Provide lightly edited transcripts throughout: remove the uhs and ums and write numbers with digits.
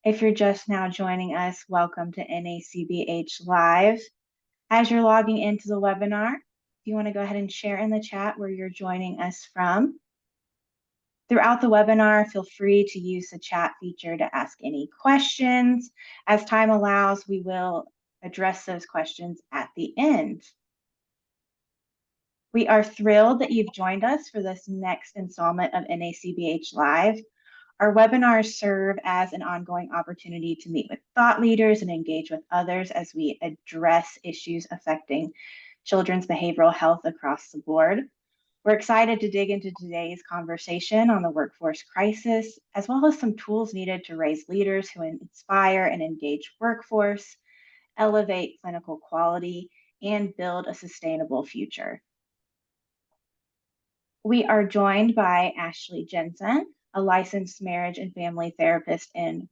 If you're just now joining us, welcome to NACBH Live. As you're logging into the webinar, if you want to go ahead and share in the chat where you're joining us from. Throughout the webinar, feel free to use the chat feature to ask any questions. As time allows, we will address those questions at the end. We are thrilled that you've joined us for this next installment of NACBH Live. Our webinars serve as an ongoing opportunity to meet with thought leaders and engage with others as we address issues affecting children's behavioral health across the board. We're excited to dig into today's conversation on the workforce crisis, as well as some tools needed to raise leaders who inspire and engage workforce, elevate clinical quality, and build a sustainable future. We are joined by Ashley Jensen, a licensed marriage and family therapist in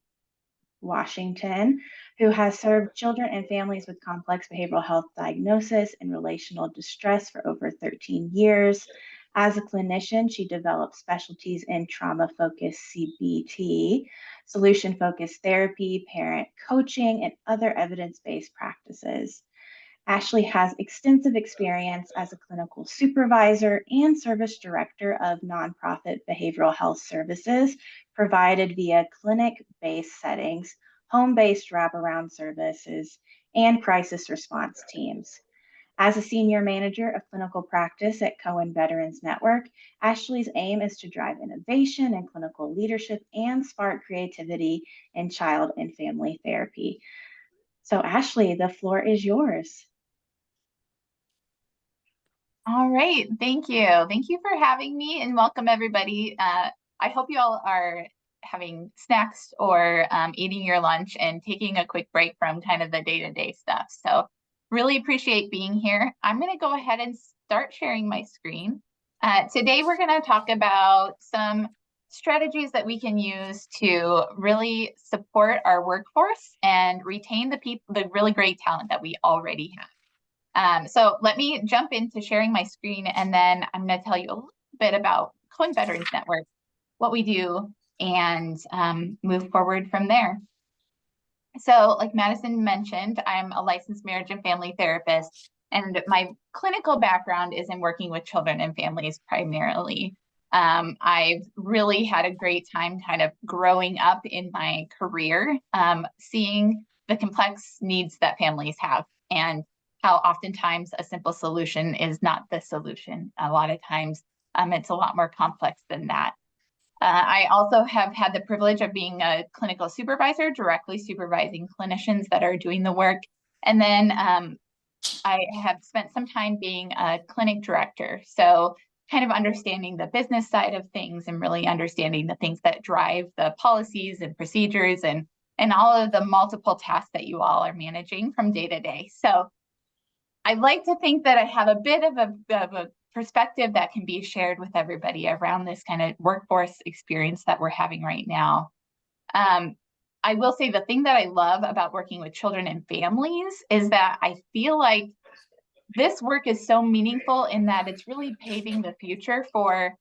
Washington, who has served children and families with complex behavioral health diagnosis and relational distress for over 13 years. As a clinician, she developed specialties in trauma-focused CBT, solution-focused therapy, parent coaching, and other evidence-based practices. Ashley has extensive experience as a clinical supervisor and service director of nonprofit behavioral health services provided via clinic-based settings, home-based wraparound services, and crisis response teams. As a senior manager of clinical practice at Cohen Veterans Network, Ashley's aim is to drive innovation in clinical leadership and spark creativity in child and family therapy. So Ashley, the floor is yours. All right, thank you. Thank you for having me and welcome everybody. I hope you all are having snacks or eating your lunch and taking a quick break from kind of the day-to-day stuff. So really appreciate being here. I'm gonna go ahead and start sharing my screen. Today we're gonna talk about some strategies that we can use to really support our workforce and retain the really great talent that we already have. So let me jump into sharing my screen, and then I'm going to tell you a little bit about Cohen Veterans Network, what we do, and move forward from there. So like Madison mentioned, I'm a licensed marriage and family therapist, and my clinical background is in working with children and families primarily. I've really had a great time kind of growing up in my career, seeing the complex needs that families have and how oftentimes a simple solution is not the solution. A lot of times it's a lot more complex than that. I also have had the privilege of being a clinical supervisor, directly supervising clinicians that are doing the work. And then I have spent some time being a clinic director. So kind of understanding the business side of things and really understanding the things that drive the policies and procedures and all of the multiple tasks that you all are managing from day to day. So I like to think that I have a bit of a perspective that can be shared with everybody around this kind of workforce experience that we're having right now. I will say the thing that I love about working with children and families is that I feel like this work is so meaningful in that it's really paving the future for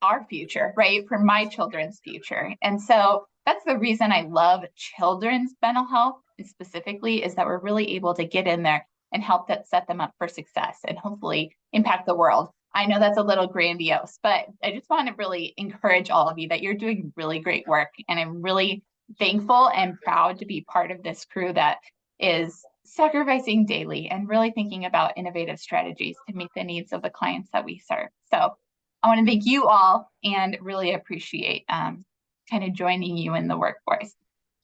our future, right? For my children's future. And so that's the reason I love children's mental health specifically, is that we're really able to get in there and help set them up for success and hopefully impact the world. I know that's a little grandiose, but I just want to really encourage all of you that you're doing really great work. And I'm really thankful and proud to be part of this crew that is sacrificing daily and really thinking about innovative strategies to meet the needs of the clients that we serve. So I want to thank you all and really appreciate kind of joining you in the workforce.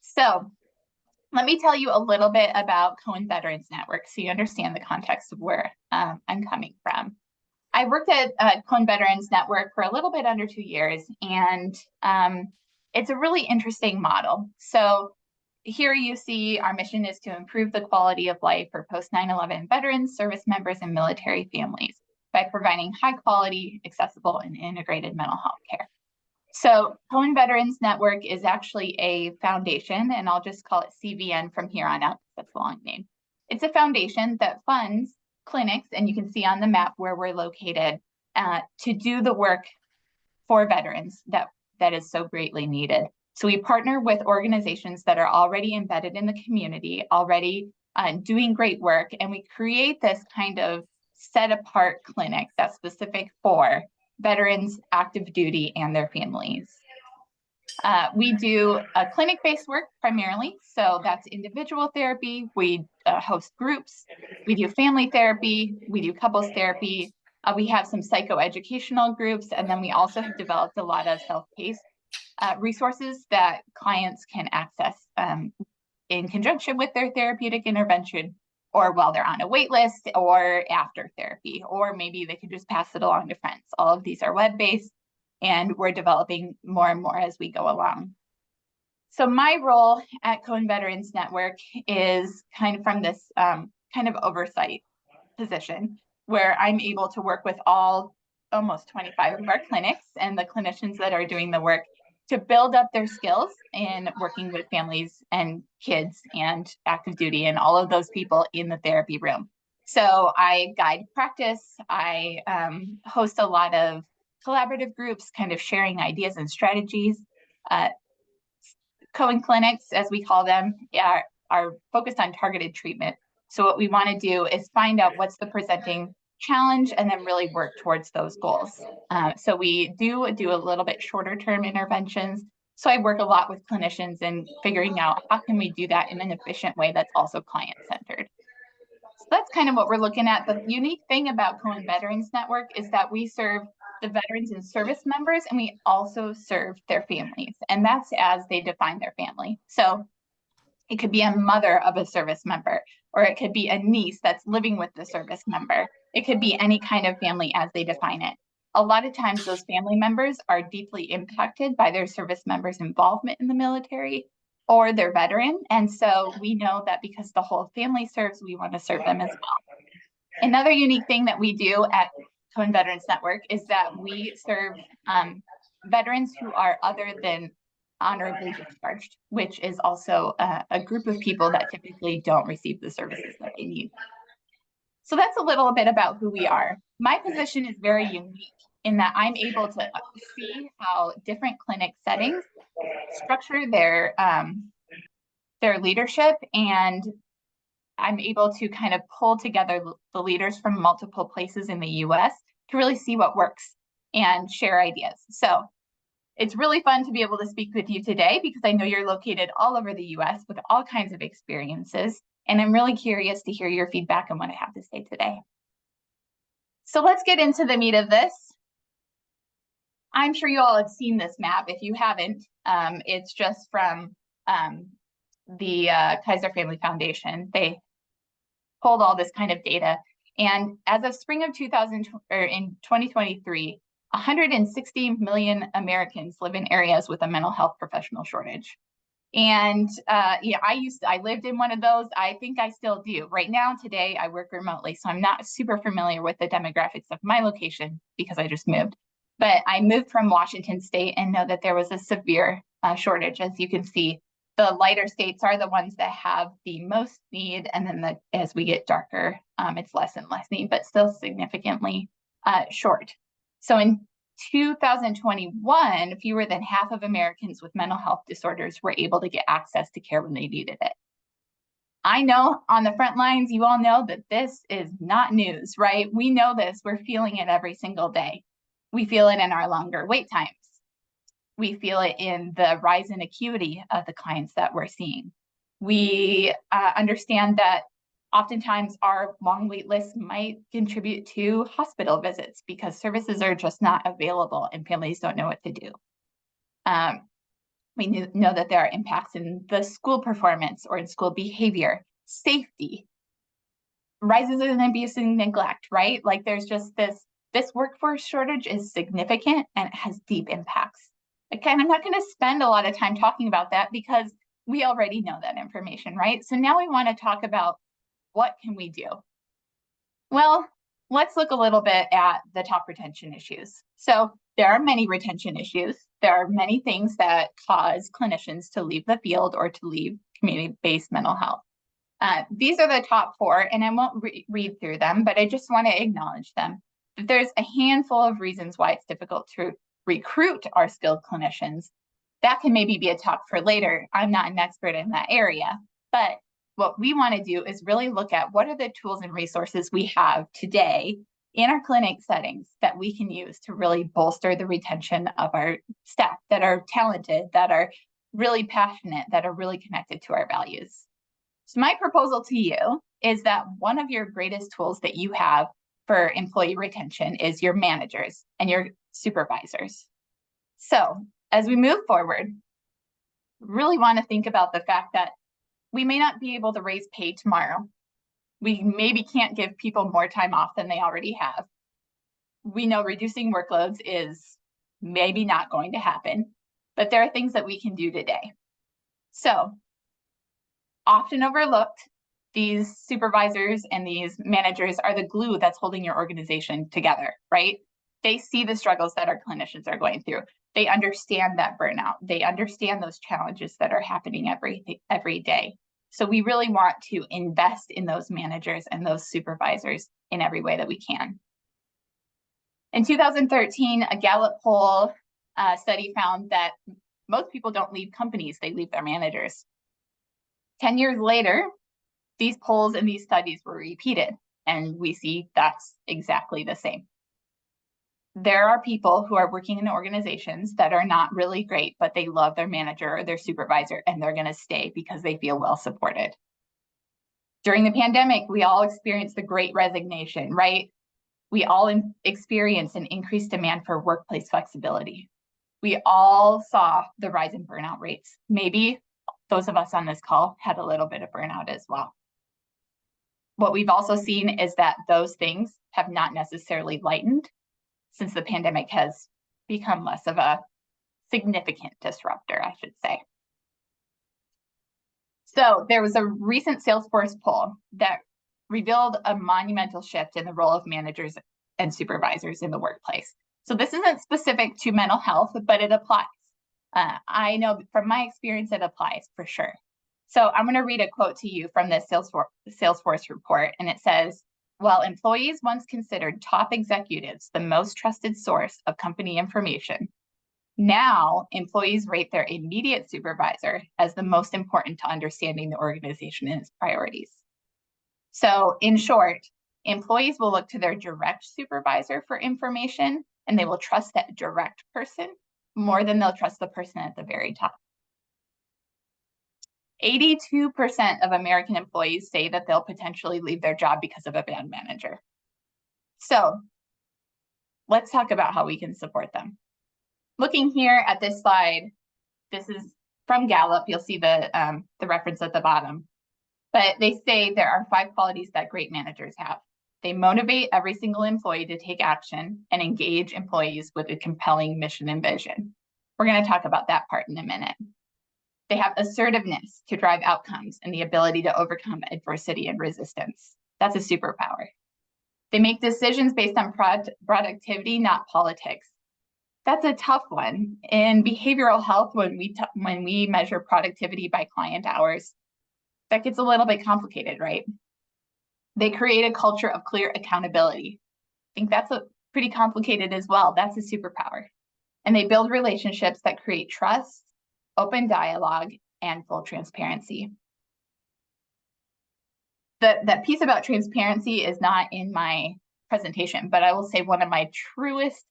So let me tell you a little bit about Cohen Veterans Network so you understand the context of where I'm coming from. I worked at Cohen Veterans Network for a little bit under 2 years, and it's a really interesting model. So here you see our mission is to improve the quality of life for post 9/11 veterans, service members, and military families by providing high quality, accessible, and integrated mental health care. So Cohen Veterans Network is actually a foundation, and I'll just call it CVN from here on out. That's a long name. It's a foundation that funds clinics, and you can see on the map where we're located, to do the work for veterans that is so greatly needed. So we partner with organizations that are already embedded in the community, already doing great work, and we create this kind of set apart clinic that's specific for veterans, active duty, and their families. We do clinic-based work primarily, so that's individual therapy. We host groups, we do family therapy, we do couples therapy, we have some psychoeducational groups, and then we also have developed a lot of self-paced resources that clients can access in conjunction with their therapeutic intervention, or while they're on a wait list, or after therapy, or maybe they can just pass it along to friends. All of these are web-based, and we're developing more and more as we go along. So my role at Cohen Veterans Network is kind of from this kind of oversight position, where I'm able to work with almost 25 of our clinics and the clinicians that are doing the work to build up their skills in working with families and kids and active duty and all of those people in the therapy room. So I guide practice, I host a lot of collaborative groups, kind of sharing ideas and strategies. Cohen clinics, as we call them, are focused on targeted treatment. So what we want to do is find out what's the presenting challenge and then really work towards those goals. So we do a little bit shorter term interventions. So I work a lot with clinicians in figuring out how can we do that in an efficient way that's also client-centered. So that's kind of what we're looking at. The unique thing about Cohen Veterans Network is that we serve the veterans and service members, and we also serve their families, and that's as they define their family. So it could be a mother of a service member, or it could be a niece that's living with the service member. It could be any kind of family as they define it. A lot of times those family members are deeply impacted by their service members' involvement in the military or their veteran. And so we know that because the whole family serves, we want to serve them as well. Another unique thing that we do at Cohen Veterans Network is that we serve veterans who are other than honorably discharged, which is also a group of people that typically don't receive the services that they need. So that's a little bit about who we are. My position is very unique in that I'm able to see how different clinic settings structure their leadership, and I'm able to kind of pull together the leaders from multiple places in the US to really see what works and share ideas. So it's really fun to be able to speak with you today because I know you're located all over the US with all kinds of experiences, and I'm really curious to hear your feedback on what I have to say today. So let's get into the meat of this. I'm sure you all have seen this map. If you haven't, it's just from the Kaiser Family Foundation. They pulled all this kind of data. And as of spring of 2023, 160 million Americans live in areas with a mental health professional shortage. And yeah, I lived in one of those. I think I still do. Right now, today, I work remotely, so I'm not super familiar with the demographics of my location because I just moved. But I moved from Washington State and know that there was a severe shortage. As you can see, the lighter states are the ones that have the most need, and then as we get darker, it's less and less need, but still significantly short. So in 2021, fewer than half of Americans with mental health disorders were able to get access to care when they needed it. I know on the front lines, you all know that this is not news, right? We know this, we're feeling it every single day. We feel it in our longer wait times. We feel it in the rise in acuity of the clients that we're seeing. We understand that oftentimes our long wait lists might contribute to hospital visits because services are just not available and families don't know what to do. We know that there are impacts in the school performance or in school behavior, safety, rises in abuse and neglect, right? Like there's just this workforce shortage is significant and it has deep impacts. Again, I'm not going to spend a lot of time talking about that because we already know that information, right? So now we want to talk about what can we do? Well, let's look a little bit at the top retention issues. So there are many retention issues. There are many things that cause clinicians to leave the field or to leave community-based mental health. These are the top 4, and I won't read through them, but I just want to acknowledge them. There's a handful of reasons why it's difficult to recruit our skilled clinicians. that can maybe be a talk for later. I'm not an expert in that area, but what we want to do is really look at what are the tools and resources we have today in our clinic settings that we can use to really bolster the retention of our staff that are talented, that are really passionate, that are really connected to our values. So my proposal to you is that one of your greatest tools that you have for employee retention is your managers and your supervisors. So as we move forward, really want to think about the fact that we may not be able to raise pay tomorrow. We maybe can't give people more time off than they already have. We know reducing workloads is maybe not going to happen, but there are things that we can do today. So often overlooked, these supervisors and these managers are the glue that's holding your organization together, right? They see the struggles that our clinicians are going through. They understand that burnout. They understand those challenges that are happening every day. So we really want to invest in those managers and those supervisors in every way that we can. In 2013, a Gallup poll study found that most people don't leave companies, they leave their managers. 10 years later, these polls and these studies were repeated, and we see that's exactly the same. There are people who are working in organizations that are not really great, but they love their manager or their supervisor, and they're going to stay because they feel well supported. During the pandemic, we all experienced the great resignation, right? We all experienced an increased demand for workplace flexibility. We all saw the rise in burnout rates. Maybe those of us on this call had a little bit of burnout as well. What we've also seen is that those things have not necessarily lightened since the pandemic has become less of a significant disruptor, I should say. So there was a recent Salesforce poll that revealed a monumental shift in the role of managers and supervisors in the workplace. So this isn't specific to mental health, but it applies. I know from my experience, it applies for sure. So I'm going to read a quote to you from this Salesforce report, and it says, while employees once considered top executives the most trusted source of company information, now employees rate their immediate supervisor as the most important to understanding the organization and its priorities. So in short, employees will look to their direct supervisor for information, and they will trust that direct person more than they'll trust the person at the very top. 82% of American employees say that they'll potentially leave their job because of a bad manager. So let's talk about how we can support them. Looking here at this slide, this is from Gallup. You'll see the reference at the bottom. But they say there are 5 qualities that great managers have. They motivate every single employee to take action and engage employees with a compelling mission and vision. We're going to talk about that part in a minute. They have assertiveness to drive outcomes and the ability to overcome adversity and resistance. That's a superpower. They make decisions based on productivity, not politics. That's a tough one. In behavioral health, when we measure productivity by client hours, that gets a little bit complicated, right? They create a culture of clear accountability. I think that's pretty complicated as well. That's a superpower. And they build relationships that create trust, open dialogue, and full transparency. That piece about transparency is not in my presentation, but I will say one of my truest,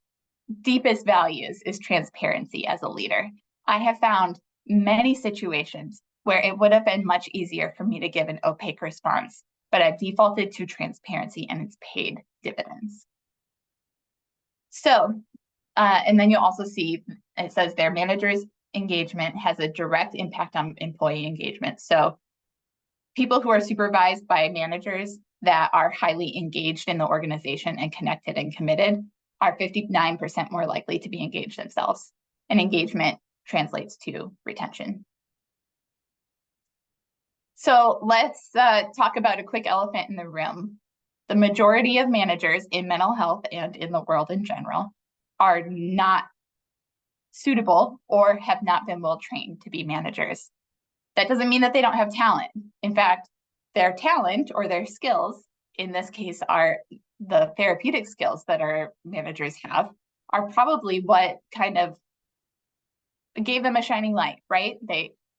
deepest values is transparency as a leader. I have found many situations where it would have been much easier for me to give an opaque response, but I've defaulted to transparency and it's paid dividends. So, and then you'll also see it says their managers' engagement has a direct impact on employee engagement. So people who are supervised by managers that are highly engaged in the organization and connected and committed are 59% more likely to be engaged themselves. And engagement translates to retention. So let's talk about a quick elephant in the room. The majority of managers in mental health and in the world in general are not suitable or have not been well trained to be managers. That doesn't mean that they don't have talent. In fact, their talent or their skills, in this case, are the therapeutic skills that our managers have, are probably what kind of gave them a shining light, right?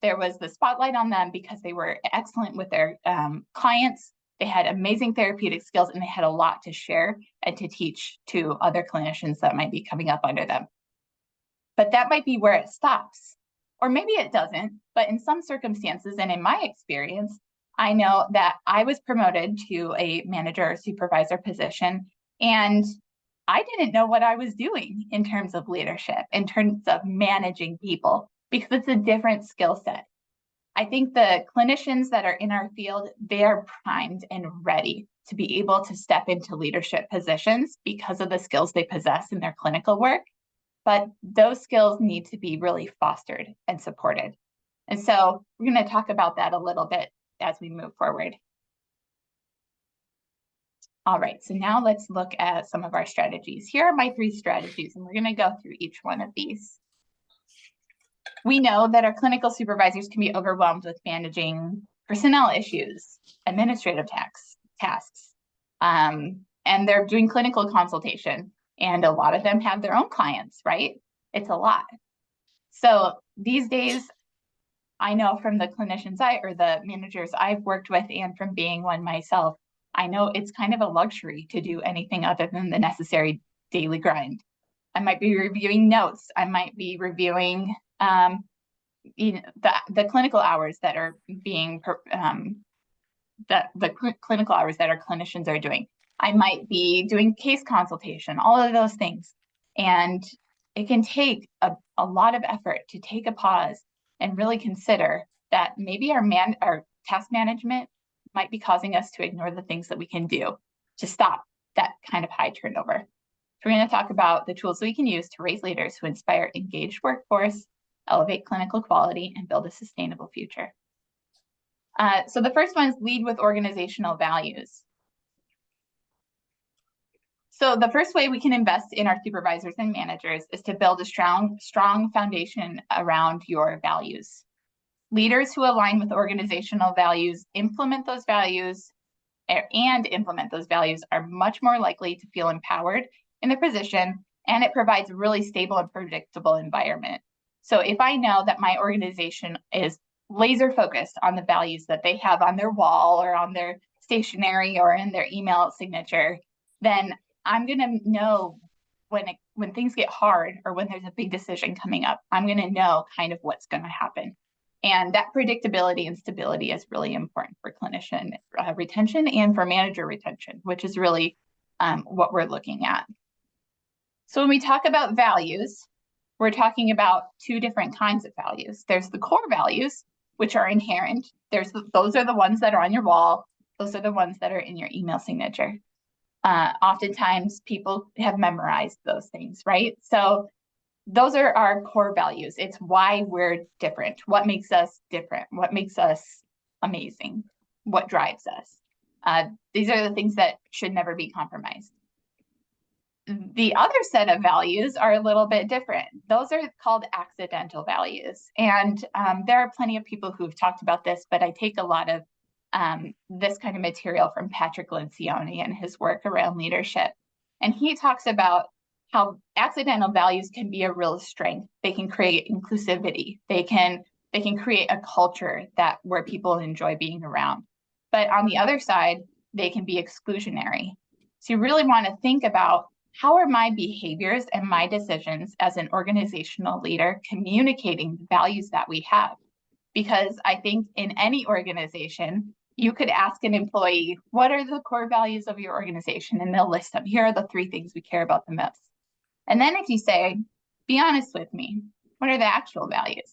There was the spotlight on them because they were excellent with their clients. They had amazing therapeutic skills, and they had a lot to share and to teach to other clinicians that might be coming up under them. But that might be where it stops, or maybe it doesn't. But in some circumstances, and in my experience, I know that I was promoted to a manager or supervisor position, and I didn't know what I was doing in terms of leadership, in terms of managing people, because it's a different skill set. I think the clinicians that are in our field, they are primed and ready to be able to step into leadership positions because of the skills they possess in their clinical work. But those skills need to be really fostered and supported. And so we're going to talk about that a little bit as we move forward. All right, so now let's look at some of our strategies. Here are my 3 strategies, and we're going to go through each one of these. We know that our clinical supervisors can be overwhelmed with managing personnel issues, administrative tasks, and they're doing clinical consultation. And a lot of them have their own clients, right? It's a lot. So these days, I know from the clinicians or the managers I've worked with, and from being one myself, I know it's kind of a luxury to do anything other than the necessary daily grind. I might be reviewing notes. I might be reviewing the clinical hours that are being clinical hours that our clinicians are doing. I might be doing case consultation, all of those things. And it can take a lot of effort to take a pause and really consider that maybe our task management might be causing us to ignore the things that we can do to stop that kind of high turnover. So we're going to talk about the tools we can use to raise leaders who inspire engaged workforce, elevate clinical quality, and build a sustainable future. So the first one is lead with organizational values. So the first way we can invest in our supervisors and managers is to build a strong foundation around your values. Leaders who align with organizational values, implement those values are much more likely to feel empowered in their position, and it provides a really stable and predictable environment. So if I know that my organization is laser focused on the values that they have on their wall or on their stationery or in their email signature, then I'm going to know when things get hard or when there's a big decision coming up, I'm going to know kind of what's going to happen. And that predictability and stability is really important for clinician retention and for manager retention, which is really what we're looking at. So when we talk about values, we're talking about 2 different kinds of values. There's the core values, which are inherent. Those are the ones that are on your wall. Those are the ones that are in your email signature. Oftentimes people have memorized those things, right? So those are our core values. It's why we're different. What makes us different? What makes us amazing? What drives us? These are the things that should never be compromised. The other set of values are a little bit different. Those are called accidental values. And there are plenty of people who've talked about this, but I take a lot of this kind of material from Patrick Lencioni and his work around leadership. And he talks about how accidental values can be a real strength. They can create inclusivity. They can create a culture where people enjoy being around. But on the other side, they can be exclusionary. So you really want to think about, how are my behaviors and my decisions as an organizational leader communicating the values that we have? Because I think in any organization, you could ask an employee, what are the core values of your organization? And they'll list them. Here are the 3 things we care about the most. And then if you say, be honest with me, what are the actual values?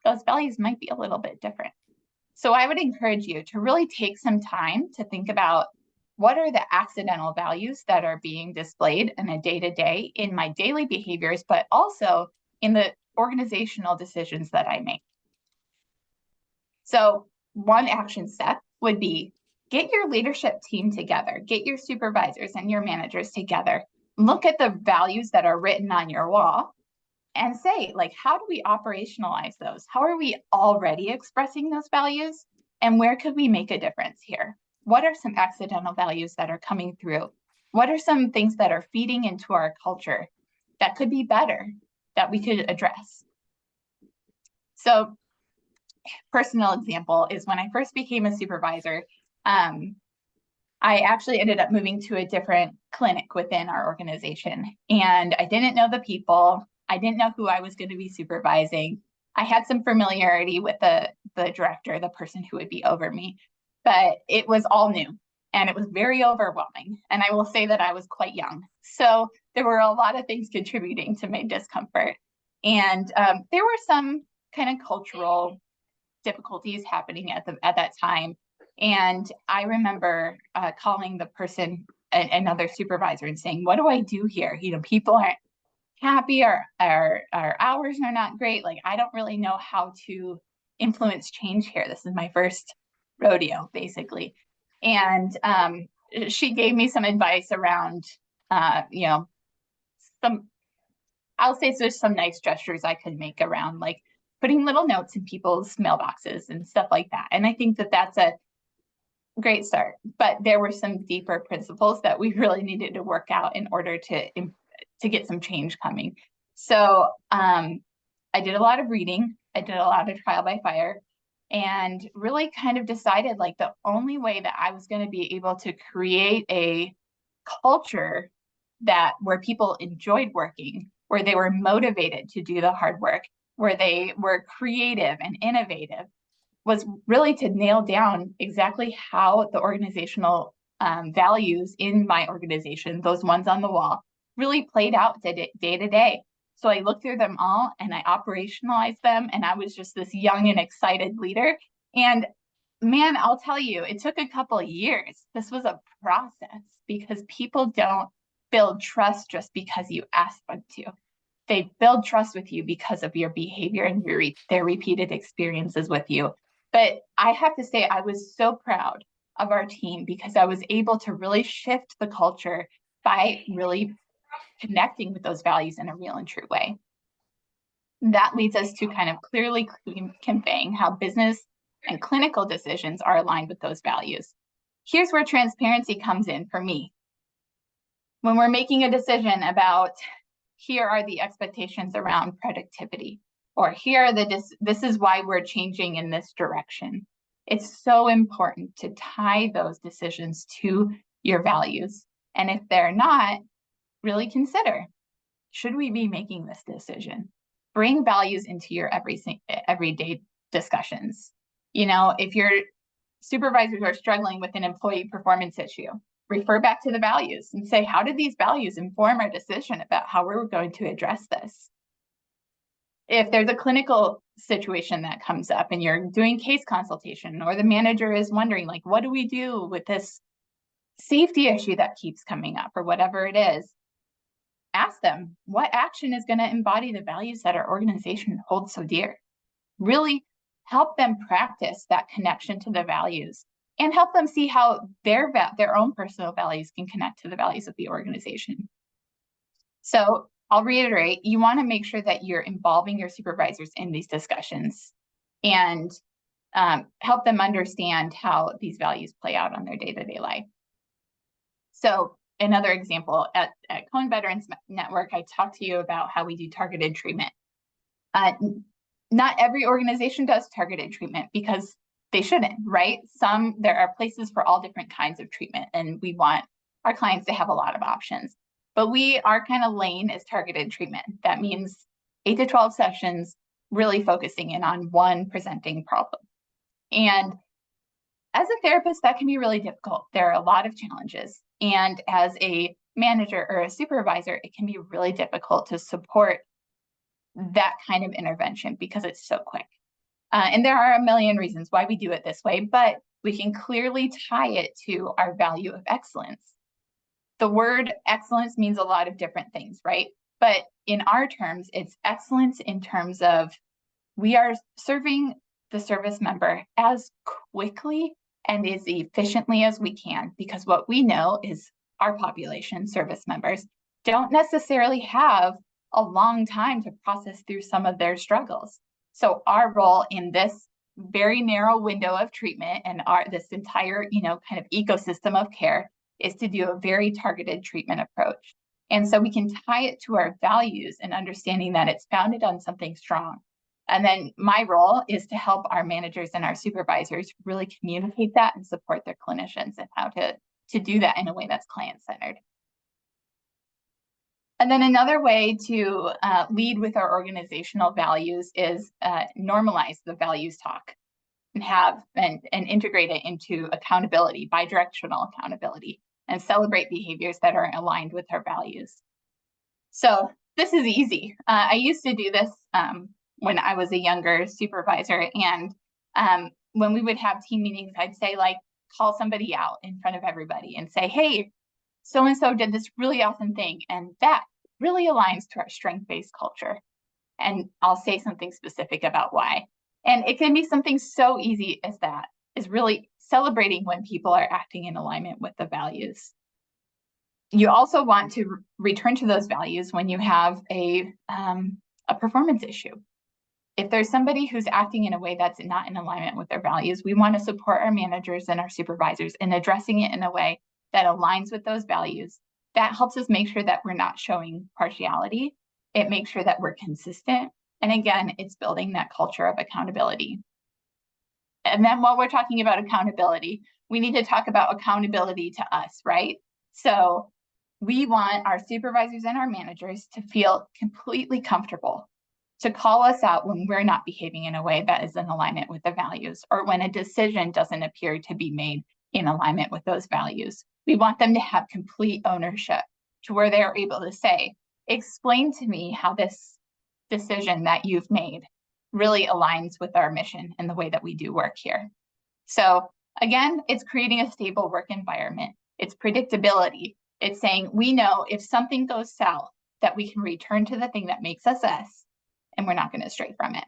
Those values might be a little bit different. So I would encourage you to really take some time to think about, what are the accidental values that are being displayed in a day-to-day in my daily behaviors, but also in the organizational decisions that I make? So one action step would be, get your leadership team together, get your supervisors and your managers together, look at the values that are written on your wall and say, like, how do we operationalize those? How are we already expressing those values? And where could we make a difference here? What are some accidental values that are coming through? What are some things that are feeding into our culture that could be better, that we could address? So personal example is when I first became a supervisor, I actually ended up moving to a different clinic within our organization, and I didn't know the people. I didn't know who I was going to be supervising. I had some familiarity with the director, the person who would be over me, but it was all new and it was very overwhelming. And I will say that I was quite young. So there were a lot of things contributing to my discomfort. And there were some kind of cultural difficulties happening at that time. And I remember calling the person, another supervisor, and saying, "What do I do here? You know, people aren't happy, our hours are not great. Like, I don't really know how to influence change here. This is my first rodeo, basically." And she gave me some advice around, you know, I'll say there's some nice gestures I could make around, like putting little notes in people's mailboxes and stuff like that. And I think that that's a great start, but there were some deeper principles that we really needed to work out in order to get some change coming. So I did a lot of reading. I did a lot of trial by fire, and really kind of decided like the only way that I was going to be able to create a culture that where people enjoyed working, where they were motivated to do the hard work, where they were creative and innovative, was really to nail down exactly how the organizational values in my organization, those ones on the wall, really played out day to day. So I looked through them all and I operationalized them, and I was just this young and excited leader. And man, I'll tell you, it took a couple of years. This was a process because people don't build trust just because you ask them to. They build trust with you because of your behavior and their repeated experiences with you. But I have to say, I was so proud of our team because I was able to really shift the culture by really connecting with those values in a real and true way. That leads us to kind of clearly conveying how business and clinical decisions are aligned with those values. Here's where transparency comes in for me. When we're making a decision about, here are the expectations around productivity, or here are this is why we're changing in this direction. It's so important to tie those decisions to your values. And if they're not, really consider, should we be making this decision? Bring values into your everyday discussions. You know, if your supervisors are struggling with an employee performance issue, refer back to the values and say, how did these values inform our decision about how we're going to address this? If there's a clinical situation that comes up and you're doing case consultation, or the manager is wondering, like, what do we do with this safety issue that keeps coming up, or whatever it is, ask them, what action is going to embody the values that our organization holds so dear? Really help them practice that connection to the values, and help them see how their own personal values can connect to the values of the organization. So I'll reiterate, you want to make sure that you're involving your supervisors in these discussions and help them understand how these values play out on their day-to-day life. So another example, at Cone Veterans Network, I talked to you about how we do targeted treatment. Not every organization does targeted treatment because they shouldn't, right? There are places for all different kinds of treatment, and we want our clients to have a lot of options. But our kind of lane is targeted treatment. That means 8 to 12 sessions, really focusing in on one presenting problem. And as a therapist, that can be really difficult. There are a lot of challenges. And as a manager or a supervisor, it can be really difficult to support that kind of intervention because it's so quick. And there are a million reasons why we do it this way, but we can clearly tie it to our value of excellence. The word excellence means a lot of different things, right? But in our terms, it's excellence in terms of we are serving the service member as quickly and as efficiently as we can, because what we know is our population, service members, don't necessarily have a long time to process through some of their struggles. So our role in this very narrow window of treatment and this entire, kind of ecosystem of care is to do a very targeted treatment approach. And so we can tie it to our values and understanding that it's founded on something strong. And then my role is to help our managers and our supervisors really communicate that and support their clinicians and how to do that in a way that's client-centered. And then another way to lead with our organizational values is normalize the values talk and integrate it into accountability, bidirectional accountability, and celebrate behaviors that are aligned with our values. So this is easy. I used to do this when I was a younger supervisor, and when we would have team meetings, I'd say, like, call somebody out in front of everybody and say, hey, so-and-so did this really awesome thing, and that really aligns to our strength-based culture. And I'll say something specific about why. And it can be something so easy as that, is really celebrating when people are acting in alignment with the values. You also want to return to those values when you have a performance issue. If there's somebody who's acting in a way that's not in alignment with their values, we want to support our managers and our supervisors in addressing it in a way that aligns with those values. That helps us make sure that we're not showing partiality. It makes sure that we're consistent. And again, it's building that culture of accountability. And then while we're talking about accountability, we need to talk about accountability to us, right? So we want our supervisors and our managers to feel completely comfortable to call us out when we're not behaving in a way that is in alignment with the values, or when a decision doesn't appear to be made in alignment with those values. We want them to have complete ownership, to where they're able to say, explain to me how this decision that you've made really aligns with our mission and the way that we do work here. So again, it's creating a stable work environment. It's predictability. It's saying, we know if something goes south, that we can return to the thing that makes us us, and we're not going to stray from it.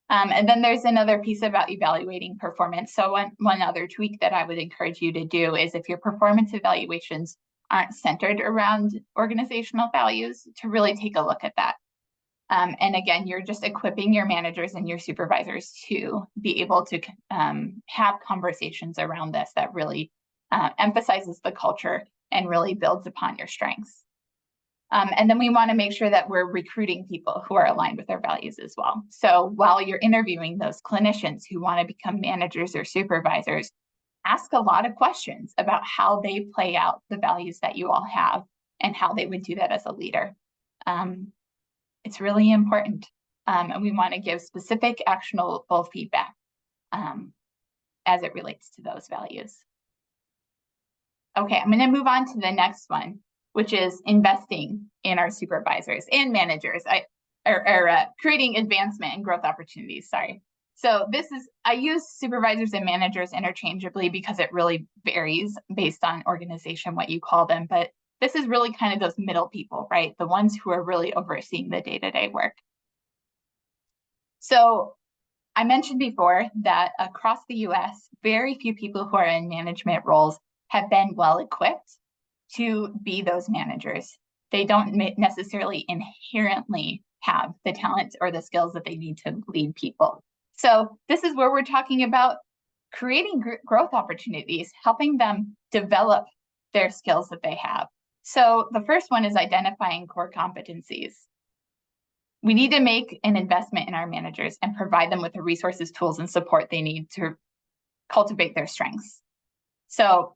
And then there's another piece about evaluating performance. So one other tweak that I would encourage you to do is, if your performance evaluations aren't centered around organizational values, to really take a look at that. And again, you're just equipping your managers and your supervisors to be able to have conversations around this that really emphasizes the culture and really builds upon your strengths. And then we want to make sure that we're recruiting people who are aligned with our values as well. So while you're interviewing those clinicians who want to become managers or supervisors, ask a lot of questions about how they play out the values that you all have and how they would do that as a leader. It's really important. And we want to give specific, actionable feedback as it relates to those values. Okay, I'm going to move on to the next one, which is investing in our supervisors and managers, creating advancement and growth opportunities, sorry. So I use supervisors and managers interchangeably because it really varies based on organization, what you call them, but this is really kind of those middle people, right? The ones who are really overseeing the day-to-day work. So I mentioned before that across the US, very few people who are in management roles have been well equipped to be those managers. They don't necessarily inherently have the talent or the skills that they need to lead people. So this is where we're talking about creating growth opportunities, helping them develop their skills that they have. So the first one is identifying core competencies. We need to make an investment in our managers and provide them with the resources, tools, and support they need to cultivate their strengths. So,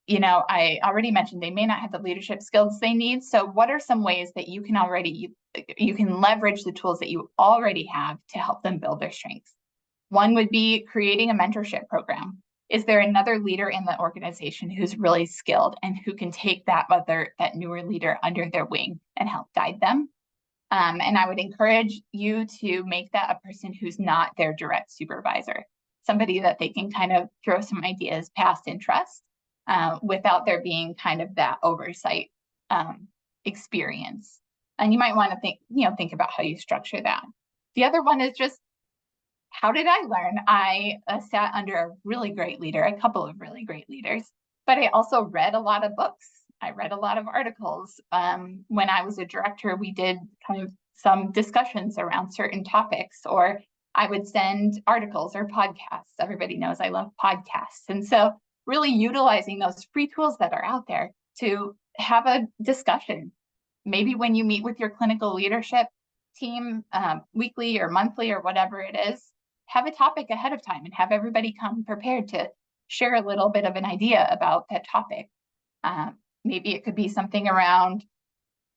I already mentioned they may not have the leadership skills they need. So what are some ways that you can leverage the tools that you already have to help them build their strengths? One would be creating a mentorship program. Is there another leader in the organization who's really skilled and who can take that newer leader under their wing and help guide them? And I would encourage you to make that a person who's not their direct supervisor, somebody that they can kind of throw some ideas past and trust without there being kind of that oversight experience. And you might want to think about how you structure that. The other one is just, how did I learn? I sat under a really great leader, a couple of really great leaders, but I also read a lot of books. I read a lot of articles. When I was a director, we did kind of some discussions around certain topics, or I would send articles or podcasts. Everybody knows I love podcasts. And so really utilizing those free tools that are out there to have a discussion maybe when you meet with your clinical leadership team weekly or monthly or whatever it is, have a topic ahead of time and have everybody come prepared to share a little bit of an idea about that topic. Maybe it could be something around,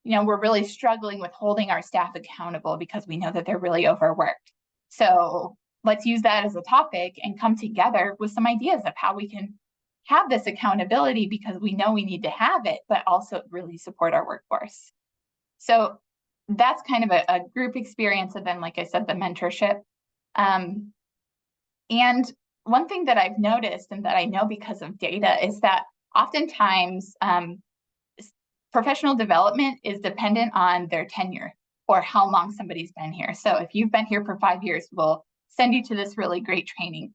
we're really struggling with holding our staff accountable because we know that they're really overworked. So let's use that as a topic and come together with some ideas of how we can have this accountability, because we know we need to have it, but also really support our workforce. So that's kind of a group experience. And then, like I said, the mentorship. And one thing that I've noticed, and that I know because of data, is that oftentimes professional development is dependent on their tenure or how long somebody's been here. So if you've been here for 5 years, we'll send you to this really great training.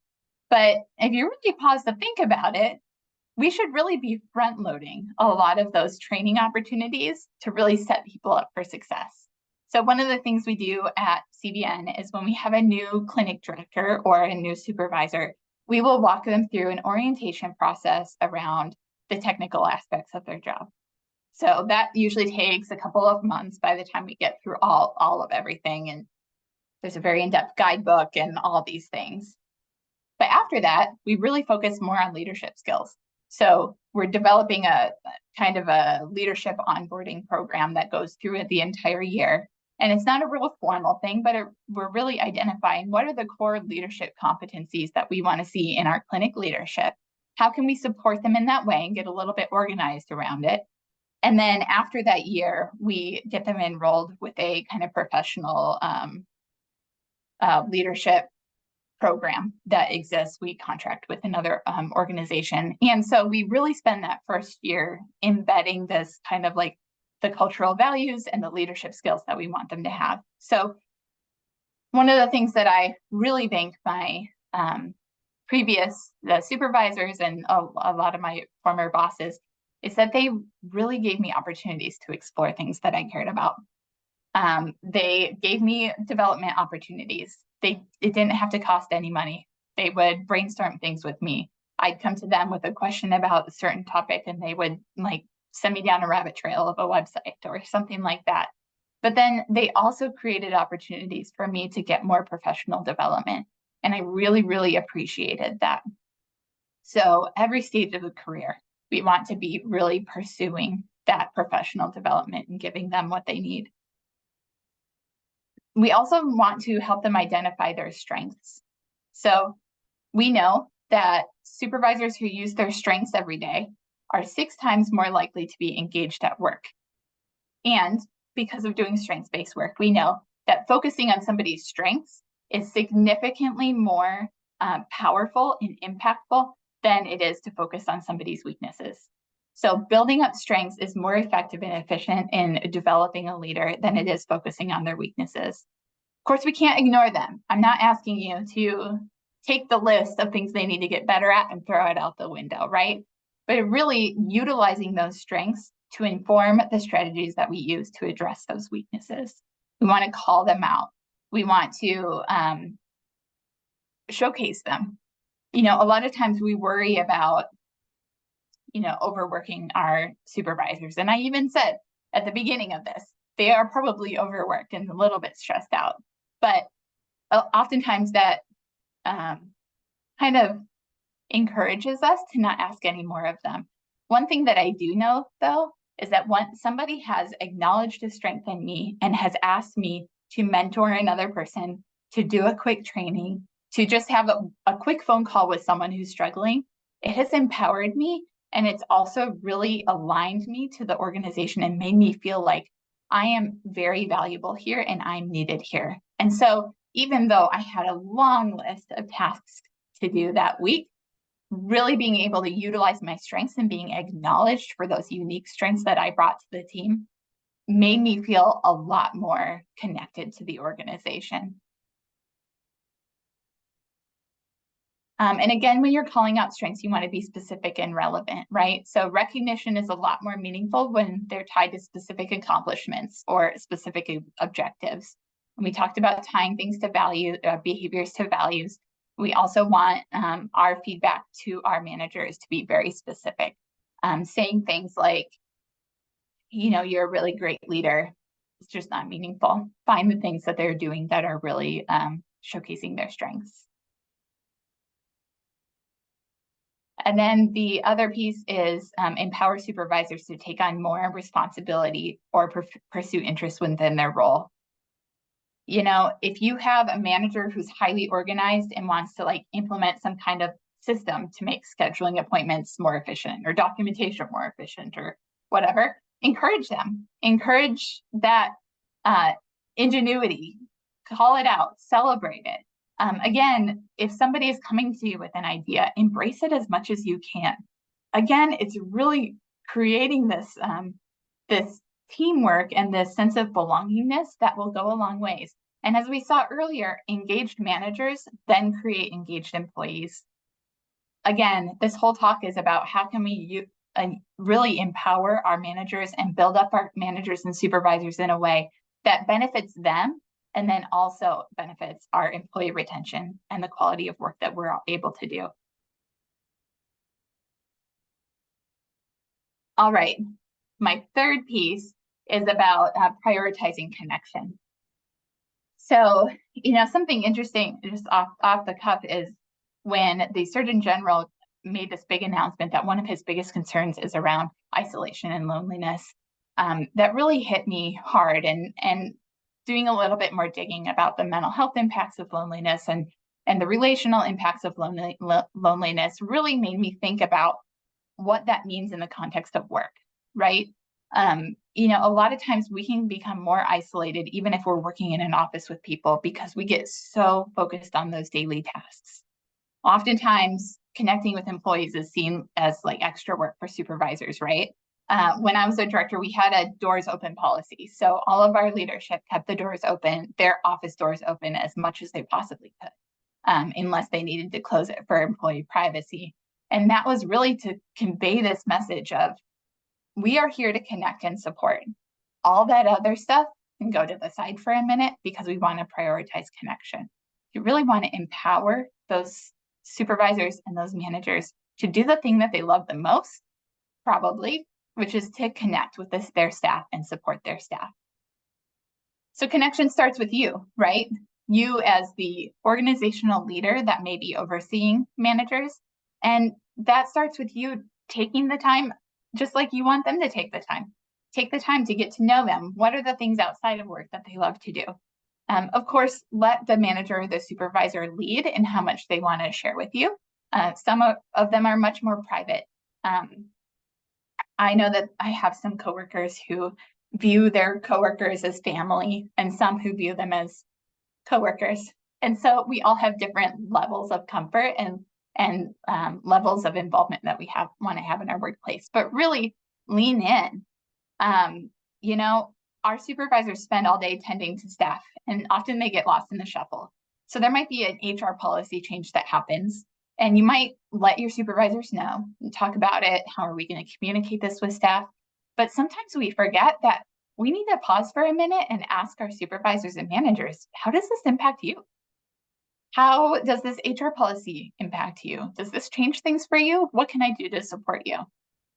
But if you really pause to think about it, we should really be front loading a lot of those training opportunities to really set people up for success. So one of the things we do at CBN is when we have a new clinic director or a new supervisor, we will walk them through an orientation process around the technical aspects of their job. So that usually takes a couple of months by the time we get through all of everything. And there's a very in-depth guidebook and all these things. But after that, we really focus more on leadership skills. So we're developing a kind of a leadership onboarding program that goes through the entire year. And it's not a real formal thing, but we're really identifying what are the core leadership competencies that we want to see in our clinic leadership. How can we support them in that way and get a little bit organized around it? And then after that year, we get them enrolled with a kind of professional leadership program that exists. We contract with another organization. And so we really spend that first year embedding this kind of like the cultural values and the leadership skills that we want them to have. So one of the things that I really thank my the supervisors and a lot of my former bosses is that they really gave me opportunities to explore things that I cared about. They gave me development opportunities. It didn't have to cost any money. They would brainstorm things with me. I'd come to them with a question about a certain topic, and they would like send me down a rabbit trail of a website or something like that. But then they also created opportunities for me to get more professional development. And I really, really appreciated that. So every stage of the career, we want to be really pursuing that professional development and giving them what they need. We also want to help them identify their strengths. So we know that supervisors who use their strengths every day are 6 times more likely to be engaged at work. And because of doing strengths-based work, we know that focusing on somebody's strengths is significantly more powerful and impactful than it is to focus on somebody's weaknesses. So building up strengths is more effective and efficient in developing a leader than it is focusing on their weaknesses. Of course, we can't ignore them. I'm not asking you to take the list of things they need to get better at and throw it out the window, right? But really utilizing those strengths to inform the strategies that we use to address those weaknesses. We want to call them out. We want to showcase them. A lot of times we worry about, overworking our supervisors. And I even said at the beginning of this, they are probably overworked and a little bit stressed out. But oftentimes that kind of encourages us to not ask any more of them. One thing that I do know, though, is that once somebody has acknowledged a strength in me and has asked me to mentor another person, to do a quick training, to just have a quick phone call with someone who's struggling, it has empowered me. And it's also really aligned me to the organization and made me feel like I am very valuable here and I'm needed here. And so even though I had a long list of tasks to do that week, really being able to utilize my strengths and being acknowledged for those unique strengths that I brought to the team made me feel a lot more connected to the organization. And again, when you're calling out strengths, you want to be specific and relevant, right? So recognition is a lot more meaningful when they're tied to specific accomplishments or specific objectives. And we talked about tying things to value, behaviors to values. We also want our feedback to our managers to be very specific, saying things like, you're a really great leader. It's just not meaningful. Find the things that they're doing that are really showcasing their strengths. And then the other piece is empower supervisors to take on more responsibility or pursue interest within their role. If you have a manager who's highly organized and wants to implement some kind of system to make scheduling appointments more efficient or documentation more efficient or whatever, encourage them. Encourage that ingenuity. Call it out. Celebrate it. Again, if somebody is coming to you with an idea, embrace it as much as you can. Again, it's really creating this teamwork and this sense of belongingness that will go a long ways. And as we saw earlier, engaged managers then create engaged employees. Again, this whole talk is about how can we really empower our managers and build up our managers and supervisors in a way that benefits them and then also benefits our employee retention and the quality of work that we're able to do. All right, my third piece is about prioritizing connection. So, something interesting just off the cuff is when the Surgeon General made this big announcement that one of his biggest concerns is around isolation and loneliness. That really hit me hard, and doing a little bit more digging about the mental health impacts of loneliness and the relational impacts of loneliness really made me think about what that means in the context of work, right? A lot of times we can become more isolated even if we're working in an office with people because we get so focused on those daily tasks. Oftentimes, connecting with employees is seen as extra work for supervisors, right? When I was a director, we had a doors open policy. So all of our leadership kept the doors open, their office doors open as much as they possibly could, unless they needed to close it for employee privacy. And that was really to convey this message of, we are here to connect and support. All that other stuff can go to the side for a minute because we want to prioritize connection. You really want to empower those supervisors and those managers to do the thing that they love the most, probably, which is to connect with their staff and support their staff. So connection starts with you, right? You as the organizational leader that may be overseeing managers. And that starts with you taking the time, just like you want them to take the time. Take the time to get to know them. What are the things outside of work that they love to do? Of course, let the manager or the supervisor lead in how much they want to share with you. Some of them are much more private. I know that I have some coworkers who view their coworkers as family and some who view them as coworkers. And so we all have different levels of comfort and levels of involvement that we want to have in our workplace, but really lean in. Our supervisors spend all day tending to staff, and often they get lost in the shuffle. So there might be an HR policy change that happens, and you might let your supervisors know and talk about it. How are we going to communicate this with staff? But sometimes we forget that we need to pause for a minute and ask our supervisors and managers, how does this impact you? How does this HR policy impact you? Does this change things for you? What can I do to support you?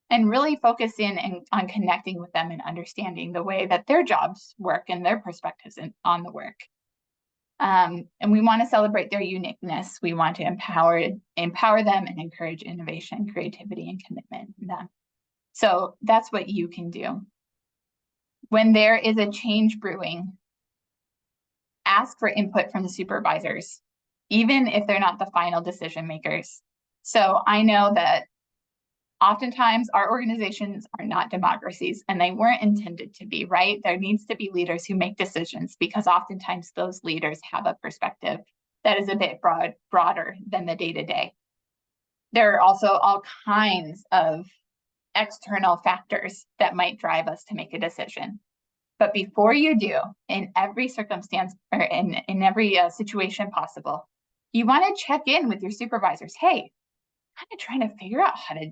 And really focus in on connecting with them and understanding the way that their jobs work and their perspectives on the work. And we want to celebrate their uniqueness. We want to empower them and encourage innovation, creativity, and commitment in them. So that's what you can do. When there is a change brewing, ask for input from the supervisors, even if they're not the final decision makers. So I know that oftentimes our organizations are not democracies, and they weren't intended to be, right? There needs to be leaders who make decisions because oftentimes those leaders have a perspective that is a bit broader than the day-to-day. There are also all kinds of external factors that might drive us to make a decision. But before you do, in every circumstance or in every situation possible, you want to check in with your supervisors. Hey, I'm kind of trying to figure out how to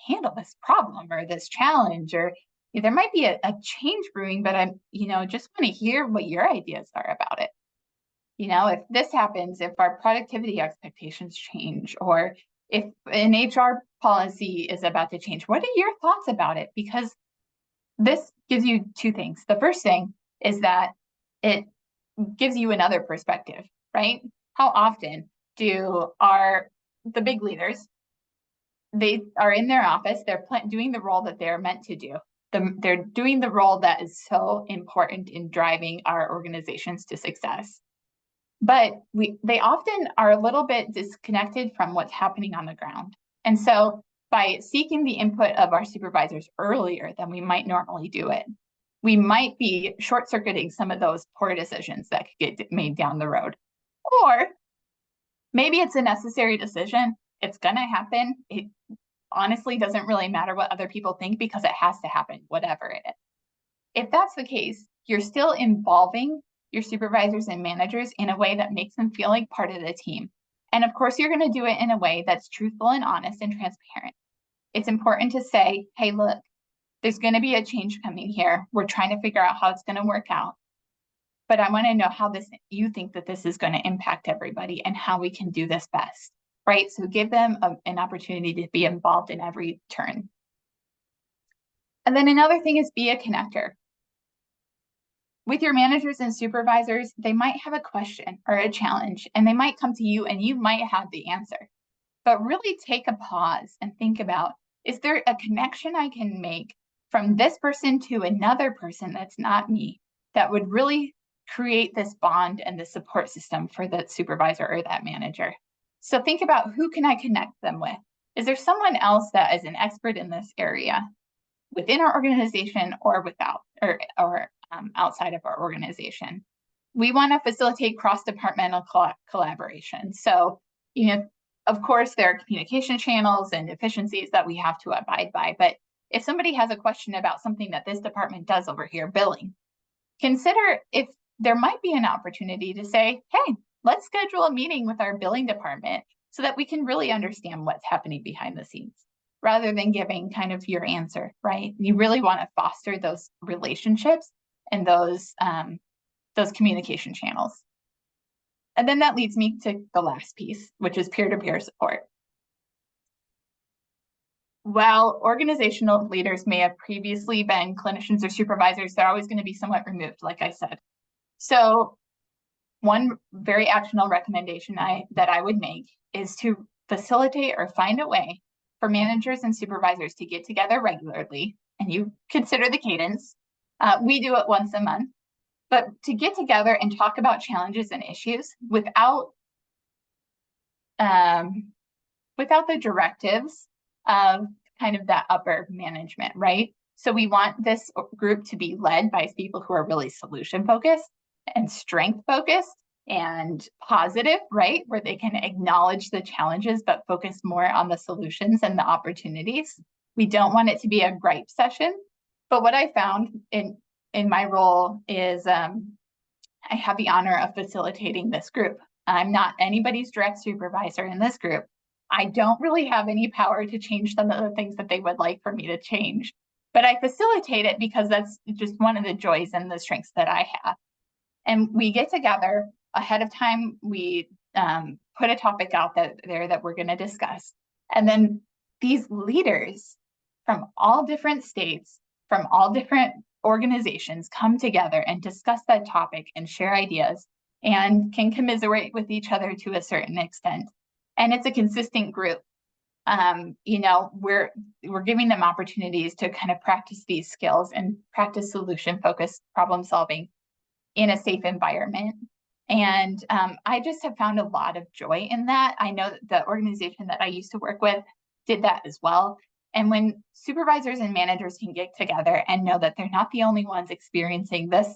handle this problem or this challenge, or there might be a change brewing, but I'm, just want to hear what your ideas are about it. If this happens, if our productivity expectations change, or if an HR policy is about to change, what are your thoughts about it? Because this gives you two things. The first thing is that it gives you another perspective, right? How often do the big leaders, they are in their office, they're doing the role that they're meant to do. They're doing the role that is so important in driving our organizations to success. But they often are a little bit disconnected from what's happening on the ground. And so by seeking the input of our supervisors earlier than we might normally do it, we might be short-circuiting some of those poor decisions that could get made down the road. Or maybe it's a necessary decision. It's going to happen. It honestly doesn't really matter what other people think because it has to happen, whatever it is. If that's the case, you're still involving your supervisors and managers in a way that makes them feel like part of the team. And of course, you're going to do it in a way that's truthful and honest and transparent. It's important to say, hey, look, there's going to be a change coming here. We're trying to figure out how it's going to work out. But I want to know how you think that this is going to impact everybody and how we can do this best, right? So give them an opportunity to be involved in every turn. And then another thing is be a connector. With your managers and supervisors, they might have a question or a challenge, and they might come to you and you might have the answer. But really take a pause and think about, is there a connection I can make from this person to another person that's not me that would really create this bond and the support system for that supervisor or that manager? So think about, who can I connect them with? Is there someone else that is an expert in this area within our organization or without, or outside of our organization? We want to facilitate cross-departmental collaboration. So, of course, there are communication channels and efficiencies that we have to abide by. But if somebody has a question about something that this department does over here, billing, consider if there might be an opportunity to say, hey, let's schedule a meeting with our billing department so that we can really understand what's happening behind the scenes, rather than giving kind of your answer, right? You really want to foster those relationships and those communication channels. And then that leads me to the last piece, which is peer-to-peer support. While organizational leaders may have previously been clinicians or supervisors, they're always going to be somewhat removed, like I said. So one very actionable recommendation that I would make is to facilitate or find a way for managers and supervisors to get together regularly, and you consider the cadence. We do it once a month, but to get together and talk about challenges and issues without the directives of kind of that upper management, right? So we want this group to be led by people who are really solution focused and strength focused and positive, right? Where they can acknowledge the challenges, but focus more on the solutions and the opportunities. We don't want it to be a gripe session. But what I found in my role is I have the honor of facilitating this group. I'm not anybody's direct supervisor in this group. I don't really have any power to change some of the things that they would like for me to change, but I facilitate it because that's just one of the joys and the strengths that I have. And we get together ahead of time. We put a topic out there that we're going to discuss. And then these leaders from all different states, from all different organizations come together and discuss that topic and share ideas and can commiserate with each other to a certain extent. And it's a consistent group. We're giving them opportunities to kind of practice these skills and practice solution-focused problem solving in a safe environment. And I just have found a lot of joy in that. I know that the organization that I used to work with did that as well. And when supervisors and managers can get together and know that they're not the only ones experiencing this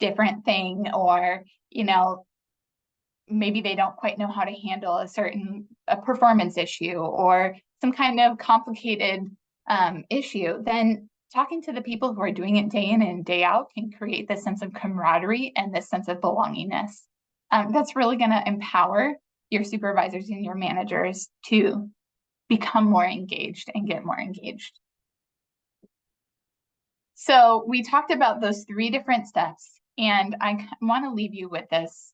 different thing, or, maybe they don't quite know how to handle a performance issue or some kind of complicated issue, then talking to the people who are doing it day in and day out can create this sense of camaraderie and this sense of belongingness. That's really going to empower your supervisors and your managers to become more engaged and get more engaged. So we talked about those 3 different steps, and I want to leave you with this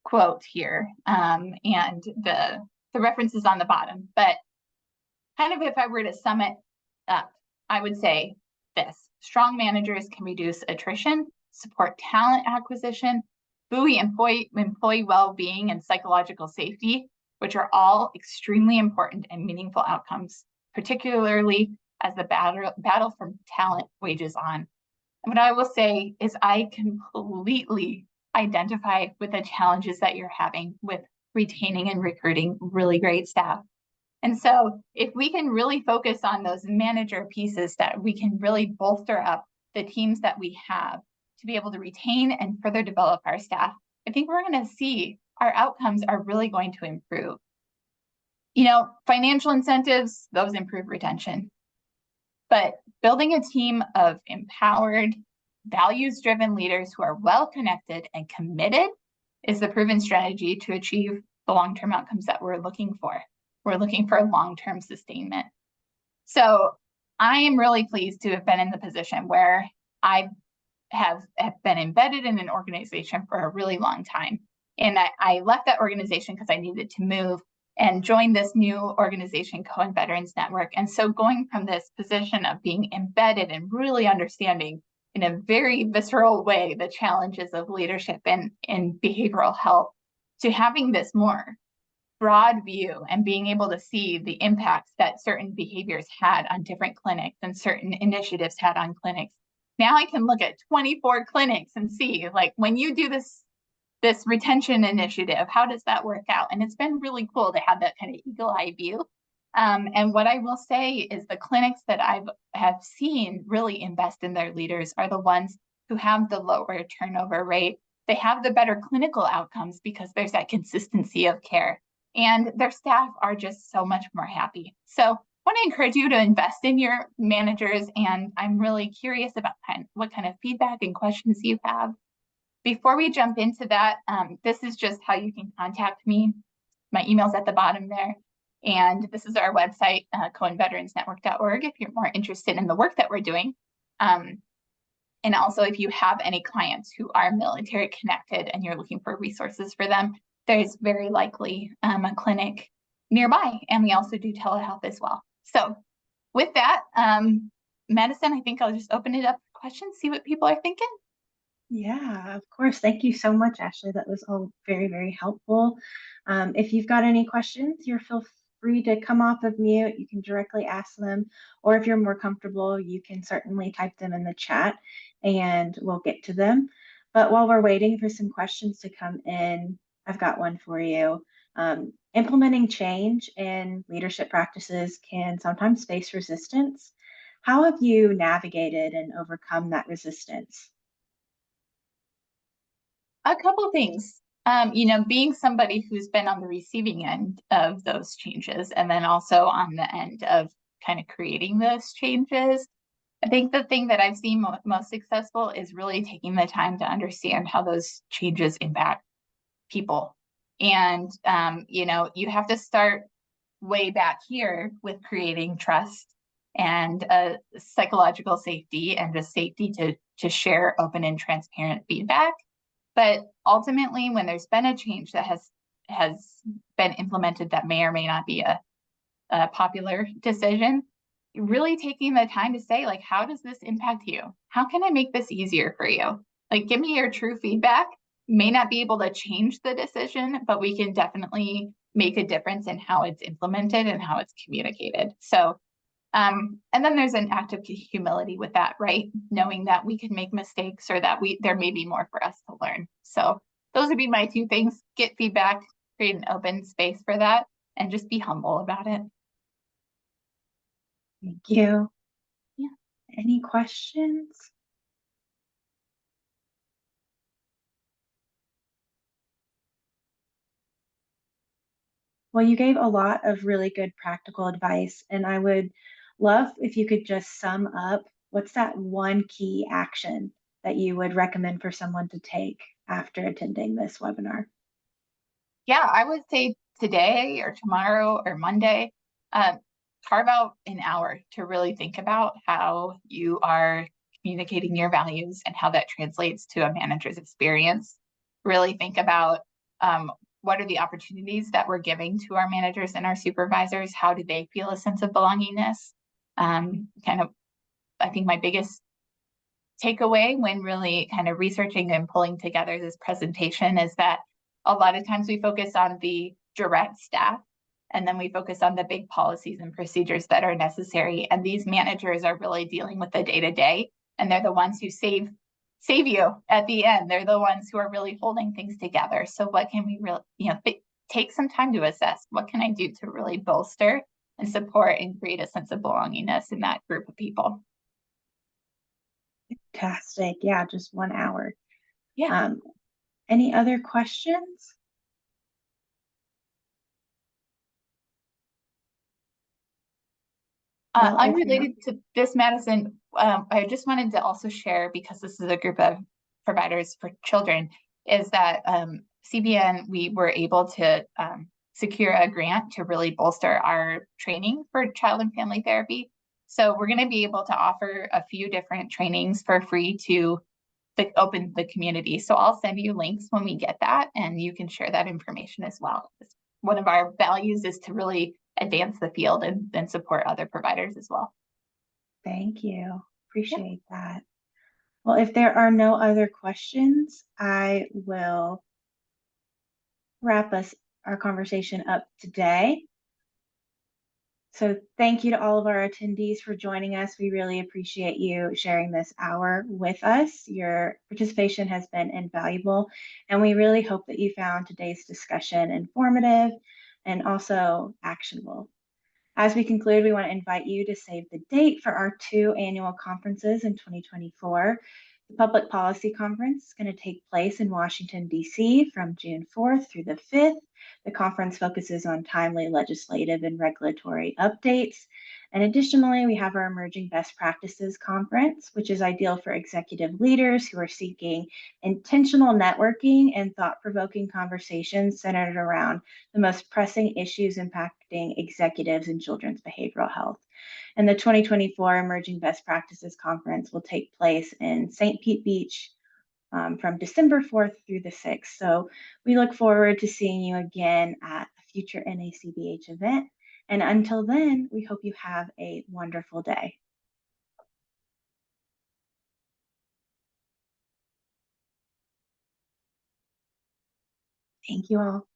quote here, and the reference is on the bottom, but kind of if I were to sum it up, I would say this: strong managers can reduce attrition, support talent acquisition, buoy employee well-being and psychological safety, which are all extremely important and meaningful outcomes, particularly as the battle for talent wages on. And what I will say is I completely identify with the challenges that you're having with retaining and recruiting really great staff. And so if we can really focus on those manager pieces, that we can really bolster up the teams that we have to be able to retain and further develop our staff, I think we're going to see our outcomes are really going to improve. You know, financial incentives, those improve retention. But building a team of empowered, values-driven leaders who are well-connected and committed is the proven strategy to achieve the long-term outcomes that we're looking for. We're looking for long-term sustainment. So I am really pleased to have been in the position where I have been embedded in an organization for a really long time. And I left that organization because I needed to move and join this new organization, Cohen Veterans Network. And so going from this position of being embedded and really understanding in a very visceral way the challenges of leadership in behavioral health, to having this more broad view and being able to see the impacts that certain behaviors had on different clinics and certain initiatives had on clinics. Now I can look at 24 clinics and see, like, when you do this retention initiative, how does that work out? And it's been really cool to have that kind of eagle eye view. And what I will say is the clinics that have seen really invest in their leaders are the ones who have the lower turnover rate. They have the better clinical outcomes because there's that consistency of care, and their staff are just so much more happy. So I want to encourage you to invest in your managers, and I'm really curious about what kind of feedback and questions you have. Before we jump into that, this is just how you can contact me. My email's at the bottom there. And this is our website, cohenveteransnetwork.org, if you're more interested in the work that we're doing. And also, if you have any clients who are military connected and you're looking for resources for them, there's very likely a clinic nearby. And we also do telehealth as well. So with that, Madison, I think I'll just open it up for questions, see what people are thinking. Yeah, of course. Thank you so much, Ashley. That was all very, very helpful. If you've got any questions, feel free to come off of mute. You can directly ask them, or if you're more comfortable, you can certainly type them in the chat and we'll get to them. But while we're waiting for some questions to come in, I've got one for you. Implementing change in leadership practices can sometimes face resistance. How have you navigated and overcome that resistance? A couple things. You know, being somebody who's been on the receiving end of those changes and then also on the end of kind of creating those changes, I think the thing that I've seen most successful is really taking the time to understand how those changes impact people. And, you know, you have to start way back here with creating trust and psychological safety and just safety to share open and transparent feedback. But ultimately, when there's been a change that has been implemented that may or may not be a popular decision, really taking the time to say, like, how does this impact you? How can I make this easier for you? Like, give me your true feedback. May not be able to change the decision, but we can definitely make a difference in how it's implemented and how it's communicated. So, and then there's an act of humility with that, right? Knowing that we can make mistakes or that there may be more for us to learn. So those would be my two things: get feedback, create an open space for that, and just be humble about it. Thank you. Yeah. Any questions? Well, you gave a lot of really good practical advice, and I would love if you could just sum up what's that one key action that you would recommend for someone to take after attending this webinar? Yeah, I would say today or tomorrow or Monday, carve out an hour to really think about how you are communicating your values and how that translates to a manager's experience. Really think about what are the opportunities that we're giving to our managers and our supervisors? How do they feel a sense of belongingness? Kind of, I think my biggest takeaway when really kind of researching and pulling together this presentation is that a lot of times we focus on the direct staff, and then we focus on the big policies and procedures that are necessary. And these managers are really dealing with the day-to-day, and they're the ones who save you at the end. They're the ones who are really holding things together. So what can we really, take some time to assess, what can I do to really bolster and support and create a sense of belongingness in that group of people? Fantastic. Yeah, just 1 hour. Yeah. Any other questions? Well, Unrelated to this, Madison, I just wanted to also share, because this is a group of providers for children, is that CBN, we were able to secure a grant to really bolster our training for child and family therapy. So we're going to be able to offer a few different trainings for free to open the community. So I'll send you links when we get that, and you can share that information as well. One of our values is to really advance the field and support other providers as well. thank you. Appreciate that. Well, if there are no other questions, I will wrap our conversation up today. So thank you to all of our attendees for joining us. We really appreciate you sharing this hour with us. Your participation has been invaluable, and we really hope that you found today's discussion informative and also actionable. As we conclude, we want to invite you to save the date for our 2 annual conferences in 2024. The Public Policy Conference is going to take place in Washington, D.C. from June 4th through the 5th. The conference focuses on timely legislative and regulatory updates. And additionally, we have our Emerging Best Practices Conference, which is ideal for executive leaders who are seeking intentional networking and thought-provoking conversations centered around the most pressing issues impacting executives in children's behavioral health. And the 2024 Emerging Best Practices Conference will take place in St. Pete Beach from December 4th through the 6th. So we look forward to seeing you again at a future NACBH event. And until then, we hope you have a wonderful day. Thank you all.